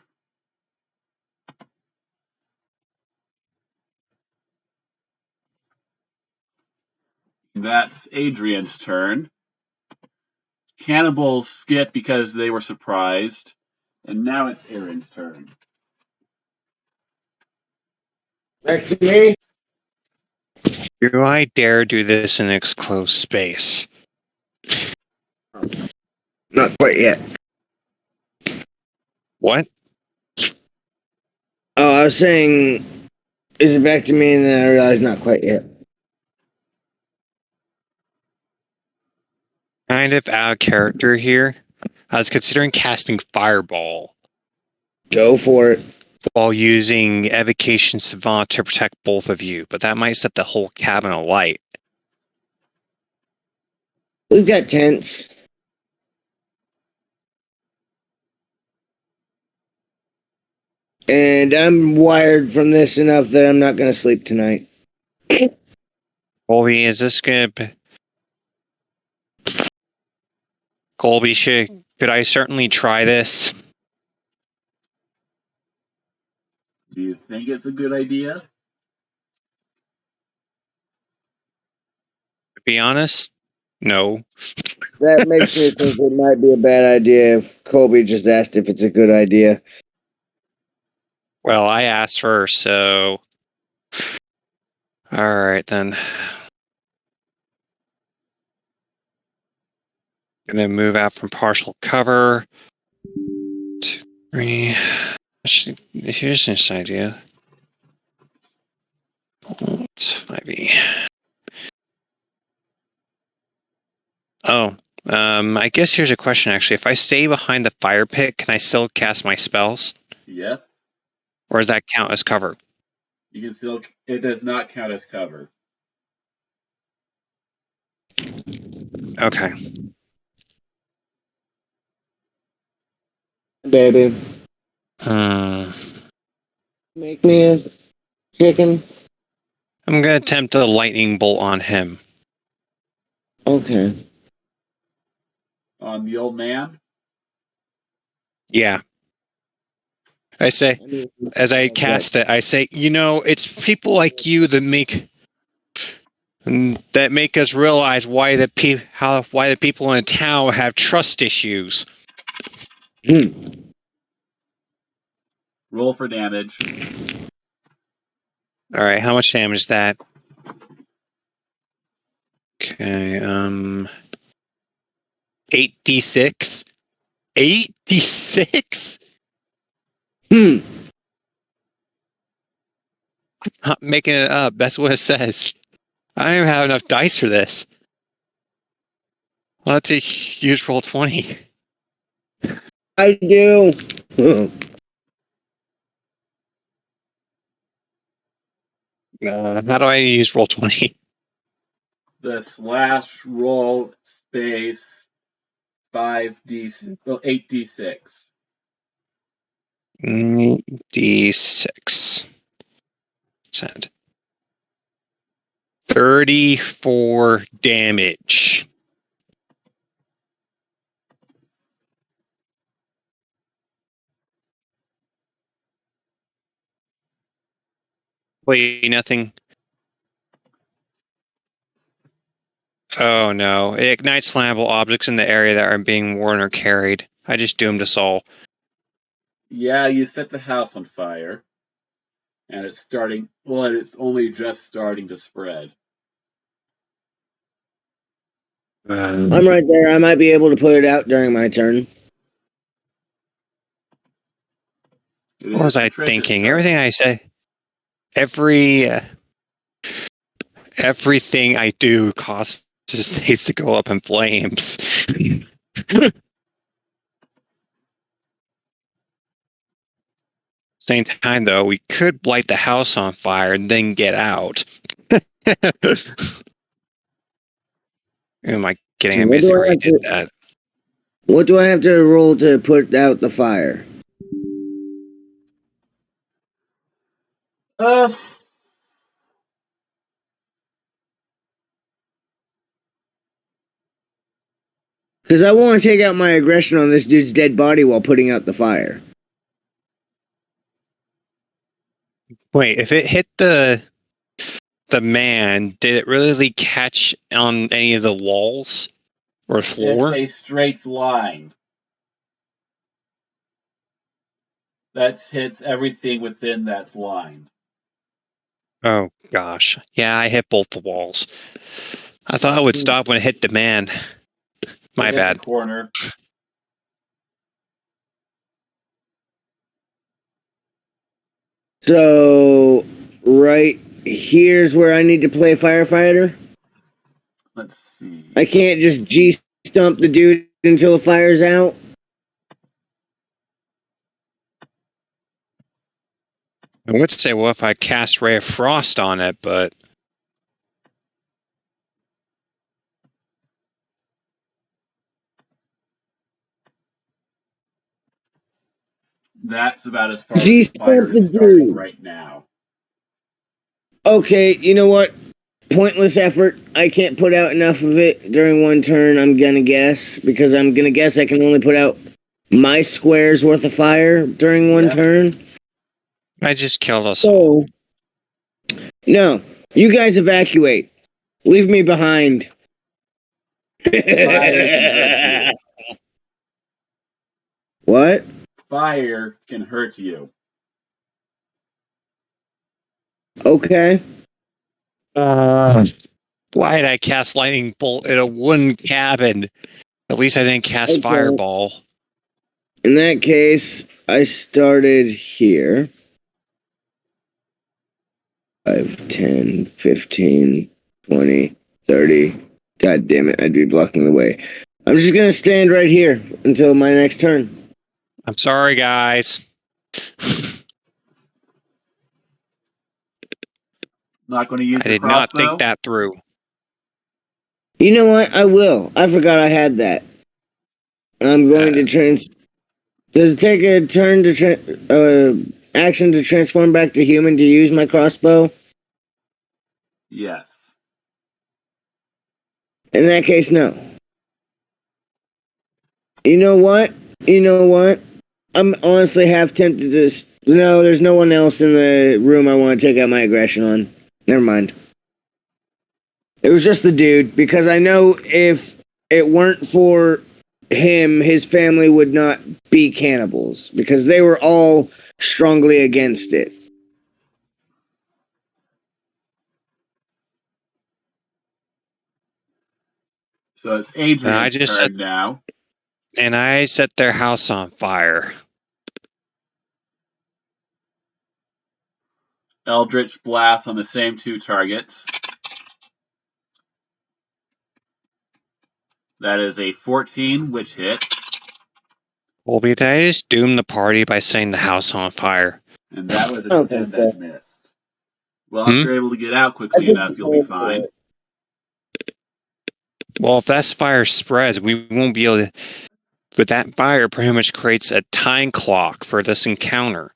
That's Adrian's turn. Cannibals skip because they were surprised. And now it's Aaron's turn. Back to me. Do I dare do this in an enclosed space? Not quite yet. What? Oh, I was saying, is it back to me? And then I realized not quite yet. Kind of out of character here. I was considering casting Fireball Go for it. while using Evocation Savant to protect both of you, but that might set the whole cabin alight. We've got tents. And I'm wired from this enough that I'm not going to sleep tonight. Colby, is this good? Colby, could I certainly try this? Do you think it's a good idea? To be honest, no. That makes me think it might be a bad idea if Colby just asked if it's a good idea. Well, I asked first, so. Alright then. Gonna move out from partial cover. 2, 3. Actually, here's this idea. What might be? Oh, I guess here's a question actually. If I stay behind the fire pit, can I still cast my spells? Yep. Or does that count as cover? You can still. It does not count as cover. Okay. Baby, Hmm. make me a chicken. I'm gonna attempt a lightning bolt on him. Okay. On the old man? Yeah. I say, I mean, as I cast it, I say, it's people like you that make us realize why the people in town have trust issues. Roll for damage. All right, how much damage is that? Okay, 8d6. 8d6. Not making it up. That's what it says. I don't even have enough dice for this. Well, that's a huge roll 20. I do. How do I use roll 20? The slash roll space 8d6. D6. Send. 34 damage. Wait, nothing. Oh no. It ignites flammable objects in the area that are being worn or carried. I just doomed us all. Yeah, you set the house on fire. And it's starting. Well, and it's only just starting to spread. I'm right there. I might be able to put it out during my turn. What was I thinking? Everything I say, everything I do causes things to go up in flames. Same time, though, we could light the house on fire and then get out. Am I getting? I What basically do I already have did to, that. What do I have to roll to put out the fire? Uh, Because I want to take out my aggression on this dude's dead body while putting out the fire. Wait, if it hit the man, did it really catch on any of the walls or it's floor? a straight line. That hits everything within that line. Oh gosh. Yeah, I hit both the walls. I thought I would stop when it hit the man. My It hit the bad. corner. So, right here's where I need to play firefighter. Let's see. I can't just G stump the dude until the fire's out. I would say, well, if I cast Ray of Frost on it, but That's about as far as G the fire stump the is starting dude. right now. Okay, you know what? Pointless effort. I can't put out enough of it during one turn, I'm gonna guess. Because I'm gonna guess I can only put out my square's worth of fire during one Yep. turn. I just killed us all. No, you guys evacuate. Leave me behind. Fire can hurt you. What? Fire can hurt you. Okay. Why did I cast lightning bolt in a wooden cabin? At least I didn't cast Okay. fireball. In that case, I started here. 5, 10, 15, 20, 30. God damn it, I'd be blocking the way. I'm just gonna stand right here until my next turn. I'm sorry, guys. Not going to use I your did not think crossbow? that through. You know what? I will. I forgot I had that. I'm going to Does it take a turn to action to transform back to human to use my crossbow? Yes. In that case, no. You know what? You know what? I'm honestly half tempted to. No, there's no one else in the room I want to take out my aggression on. Never mind. It was just the dude, because I know if it weren't for him, his family would not be cannibals, because they were all strongly against it. So it's And I Adrian's just set turn now. their house on fire. Eldritch Blast on the same two targets. That is a 14, which hits. Well, did I just doom the party by setting the house on fire? And that was a I don't 10 think that so. missed. Well, if you're able to get out I quickly think enough, he's you'll be going for fine. it. Well, if that fire spreads, we won't be able to. But that fire pretty much creates a time clock for this encounter.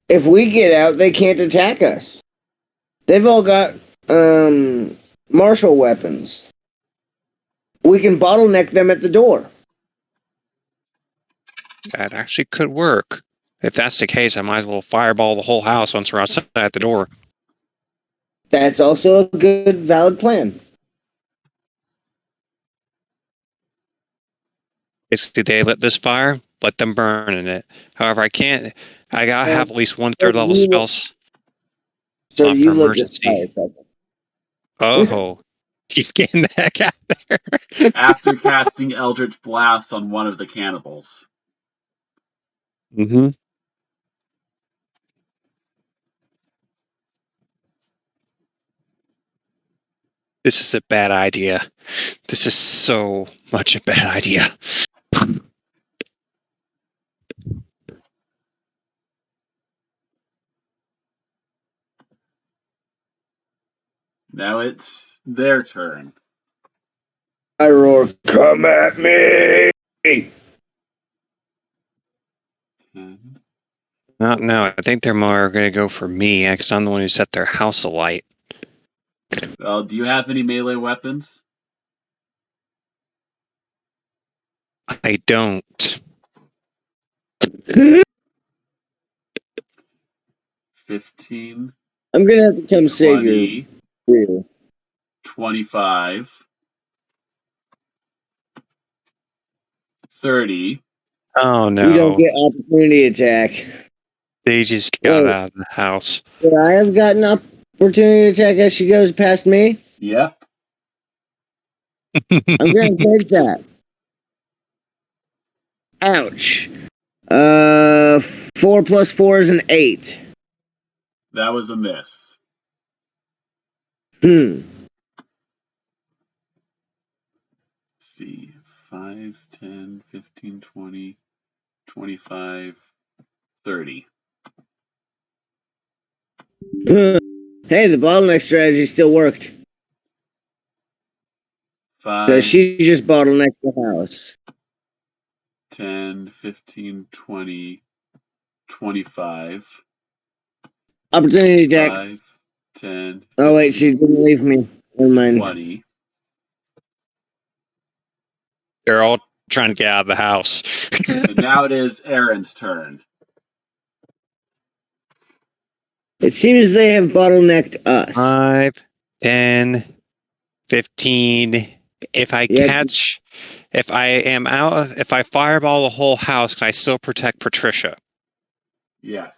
If we get out, they can't attack us. They've all got martial weapons. We can bottleneck them at the door. That actually could work. If that's the case, I might as well fireball the whole house once we're outside the door. That's also a good, valid plan. Basically, they lit this fire, let them burn in it. However, I can't. I gotta have at least 1/3 level spells So slot for you lit this fire. emergency. Oh, he's getting the heck out there. After casting Eldritch Blast on one of the cannibals. Mm-hmm. This is a bad idea. This is so much a bad idea. Now it's their turn. I roar or come at me. 10. No, I think they're more going to go for me because I'm the one who set their house alight. Well, do you have any melee weapons? I don't. 15, I'm gonna have to come save your 20, rear. 25, 30. Oh You don't no, get opportunity attack. they just got Wait, out of the house. would I have gotten opportunity attack as she goes past me? Yep. I'm gonna take that. Ouch. 4 plus 4 is an 8. That was a miss. Hmm. Let's see. 5, 10, 15, 20, 25, 30. Hey, the bottleneck strategy still worked. So 5, she just bottlenecked the house. 10, 15, 20, 25. Opportunity attack. 5, 10, Oh wait, she 15, didn't leave me. Never mind. 20. They're all trying to get out of the house. So now it is Aaron's turn. It seems they have bottlenecked us. 5, 10, 15. If I Yep. catch, if I am out, if I fireball the whole house, can I still protect Patricia? Yes.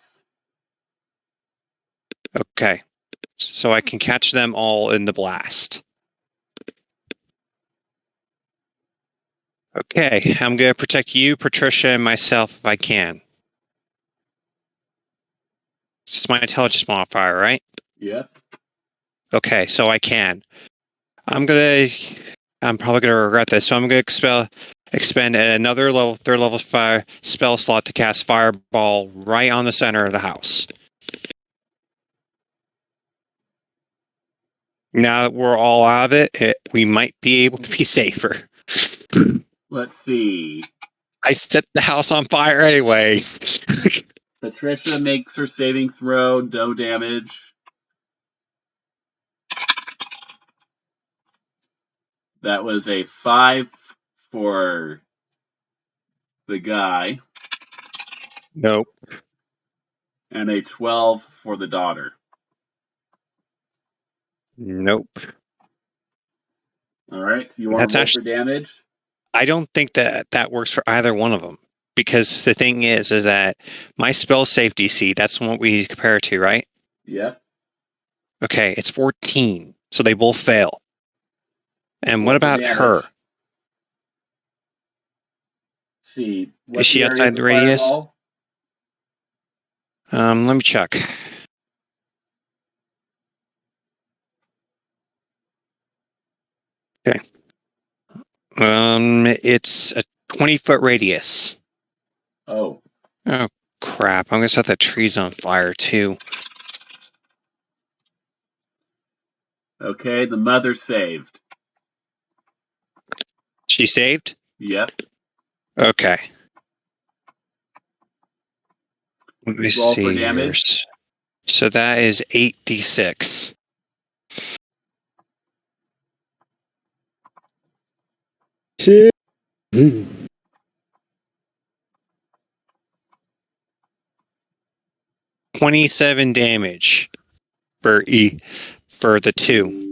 Okay. So I can catch them all in the blast. Okay, I'm going to protect you, Patricia, and myself if I can. This is my intelligence modifier, right? Yep. Okay, so I can. I'm probably gonna regret this, so I'm gonna expend another third level fire spell slot to cast Fireball right on the center of the house. Now that we're all out of it, we might be able to be safer. Let's see. I set the house on fire anyways. Patricia makes her saving throw, no damage. That was a 5 for the guy Nope. and a 12 for the daughter. Nope. All right. So you want That's to roll actually. for damage? I don't think that works for either one of them because the thing is that my spell save DC. That's what we compare it to, right? Yep. Okay, it's 14, so they both fail. And what Roll for about damage. her? Let's see. Is What's she the area of outside the the radius? fireball? Let me check. Okay. It's a 20-foot radius. Oh. Oh crap! I'm gonna set the trees on fire too. Okay. The mother saved. She saved? Yep. Okay. Let me Roll for see here. damage. So that is 8d6. Shit. 27 damage for the two.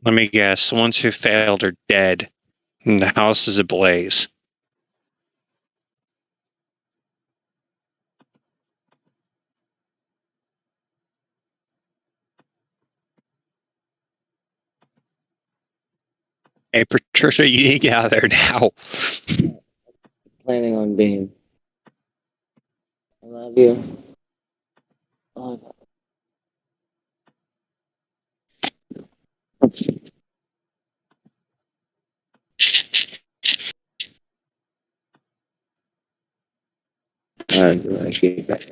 Let me guess. The ones who failed are dead. And the house is ablaze. Hey, Patricia, you need to get out of there now. planning on being. I love you. Oh, do I get back?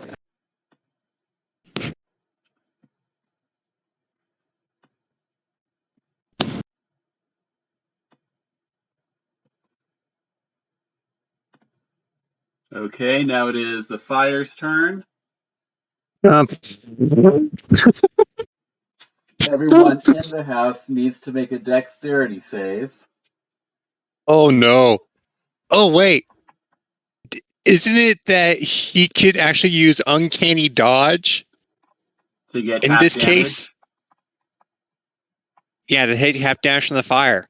Okay, now it is the fire's turn. Everyone in the house needs to make a dexterity save. Oh no. Oh wait. Isn't it that he could actually use uncanny dodge To get in half this damage. case? Yeah, to hit half dash in the fire.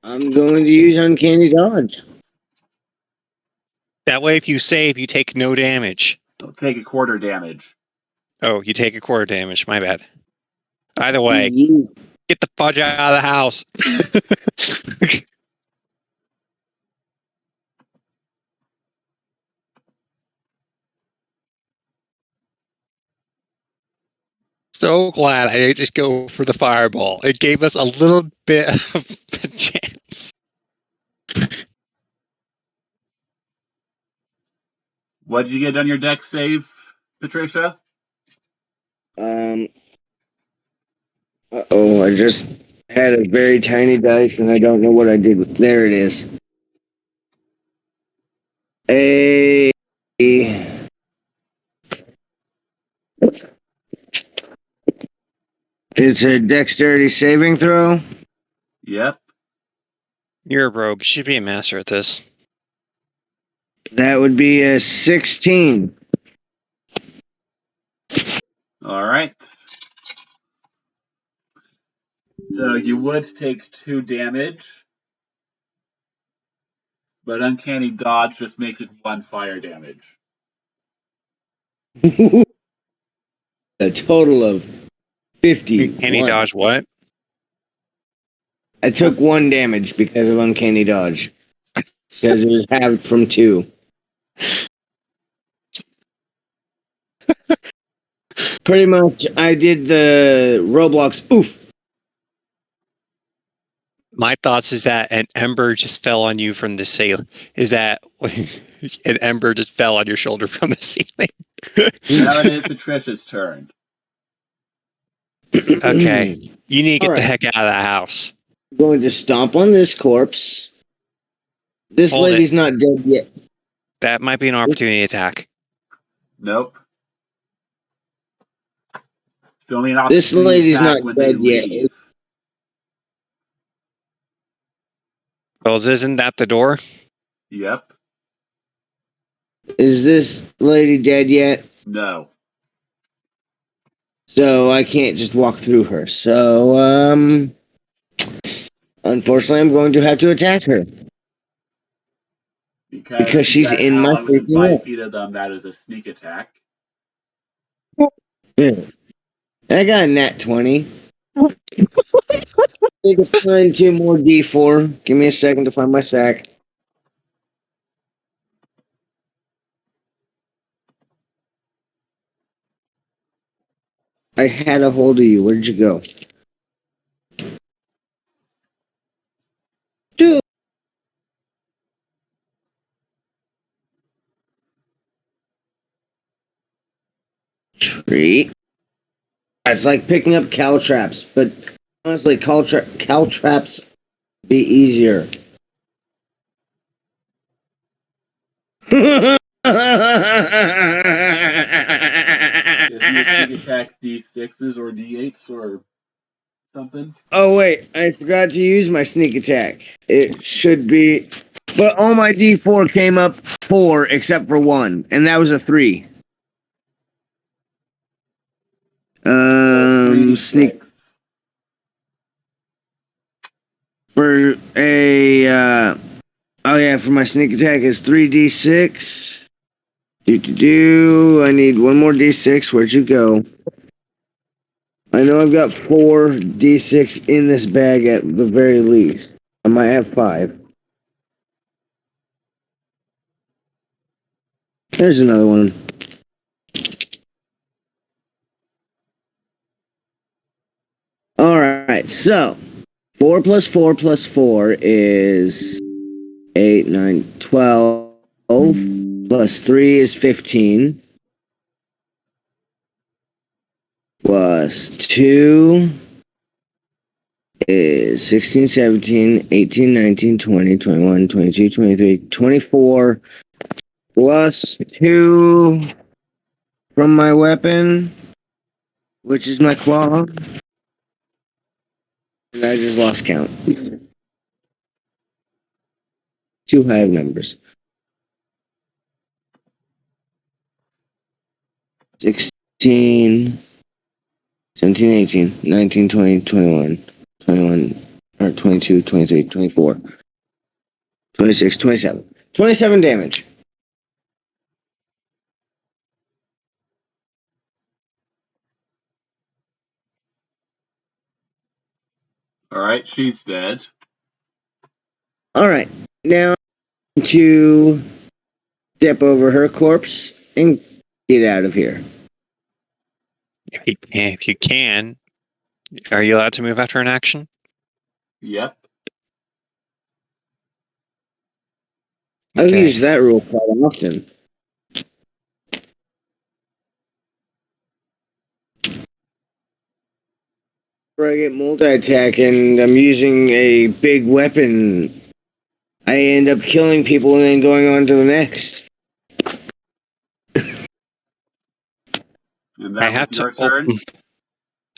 I'm going to use uncanny dodge. That way, if you save, you take no damage. Take a quarter damage. Oh, you take a quarter damage. My bad. Either way, You. get the fudge out of the house. So glad I didn't just go for the fireball. It gave us a little bit of a chance. What did you get on your dex save, Patricia? Uh-oh, I just had a very tiny dice and I don't know what I did with. There it is. A. It's a dexterity saving throw. Yep. You're a rogue. You should be a master at this. That would be a 16. All right. So you would take 2 damage, but uncanny dodge just makes it 1 fire damage. A total of 50. Uncanny dodge what? I took 1 damage because of uncanny dodge. Because it was halved from 2. Pretty much, I did the Roblox oof. My thoughts is that an ember just fell on you from the ceiling. Is that an ember just fell on your shoulder from the ceiling? Now it is Patricia's turn. Okay. You need to get All the right. heck out of the house. I'm going to stomp on this corpse. This Hold lady's not dead yet. That might be an opportunity attack. Nope. It's only an This opportunity lady's attack not when they dead yet. leave. Well, isn't that the door? Yep. Is this lady dead yet? No. So I can't just walk through her. So, unfortunately, I'm going to have to attack her. Because she's that in my ally within freaking 5 way. feet of them, that is a sneak attack. Yeah. I got a nat 20. Need to find 2 more D4. Give me a second to find my sack. I had a hold of you. Where'd you go? Dude. Tree. It's like picking up caltraps, but honestly, caltraps be easier. Is your sneak attack D6s or D8s or something? Oh wait, I forgot to use my sneak attack. It should be, but all my D4 came up 4 except for 1, and that was a 3. Sneak 3d6. for a oh yeah, for my sneak attack is 3d6. I need 1 more d6. Where'd you go? I know I've got 4 d6 in this bag at the very least. I might have 5. There's another one. Alright, so 4 plus 4 plus 4 is 8, 9, 12. Plus 3 is 15. Plus 2 is 16, 17, 18, 19, 20, 21, 22, 23, 24. Plus 2 from my weapon, which is my claw. And I just lost count. Too high of numbers. 16, 17, 18, 19, 20, 21, 21, or 22, 23, 24, 26, 27. 27 damage. Alright, she's dead. Alright, now to step over her corpse and get out of here. If you can, are you allowed to move after an action? Yep. I've Okay. used that rule quite often. Where I get multi-attack and I'm using a big weapon, I end up killing people and then going on to the next. And that was your turn?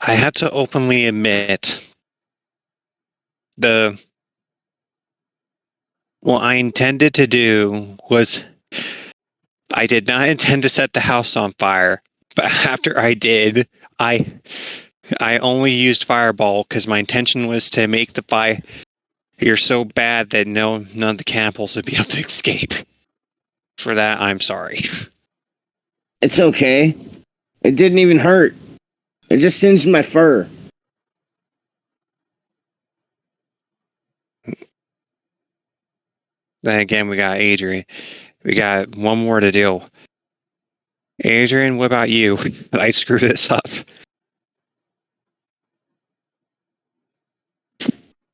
I had to openly admit what I intended to do was I did not intend to set the house on fire, but after I did, I only used fireball because my intention was to make the fire so bad that none of the cannibals would be able to escape. For that, I'm sorry. It's okay. It didn't even hurt. It just singed my fur. Then again, we got Adrian. We got one more to deal. Adrian, what about you? I screwed this up.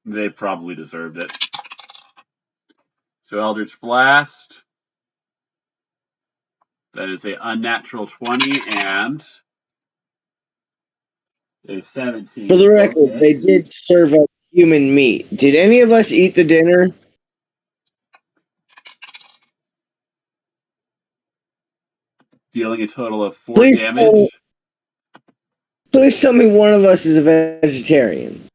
They probably deserved it. So Eldritch Blast. That is a unnatural 20 and a 17. For the record, they did serve up human meat. Did any of us eat the dinner? Dealing a total of 4 damage. Please tell me one of us is a vegetarian.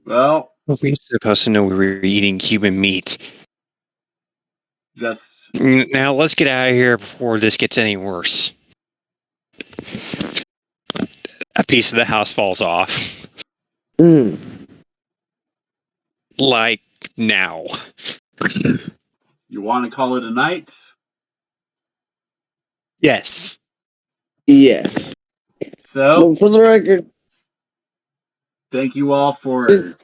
Well, We're supposed to know we were eating human meat. just Now let's get out of here before this gets any worse. A piece of the house falls off. Like now. You want to call it a night? Yes. Yes. So, Well, for the record, thank you all for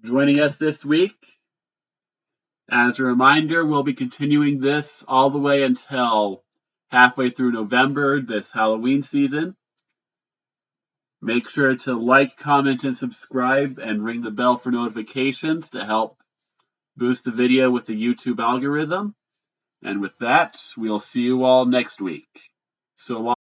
joining us this week. As a reminder, we'll be continuing this all the way until halfway through November, this Halloween season. Make sure to like, comment, and subscribe, and ring the bell for notifications to help boost the video with the YouTube algorithm. And with that, we'll see you all next week. So long.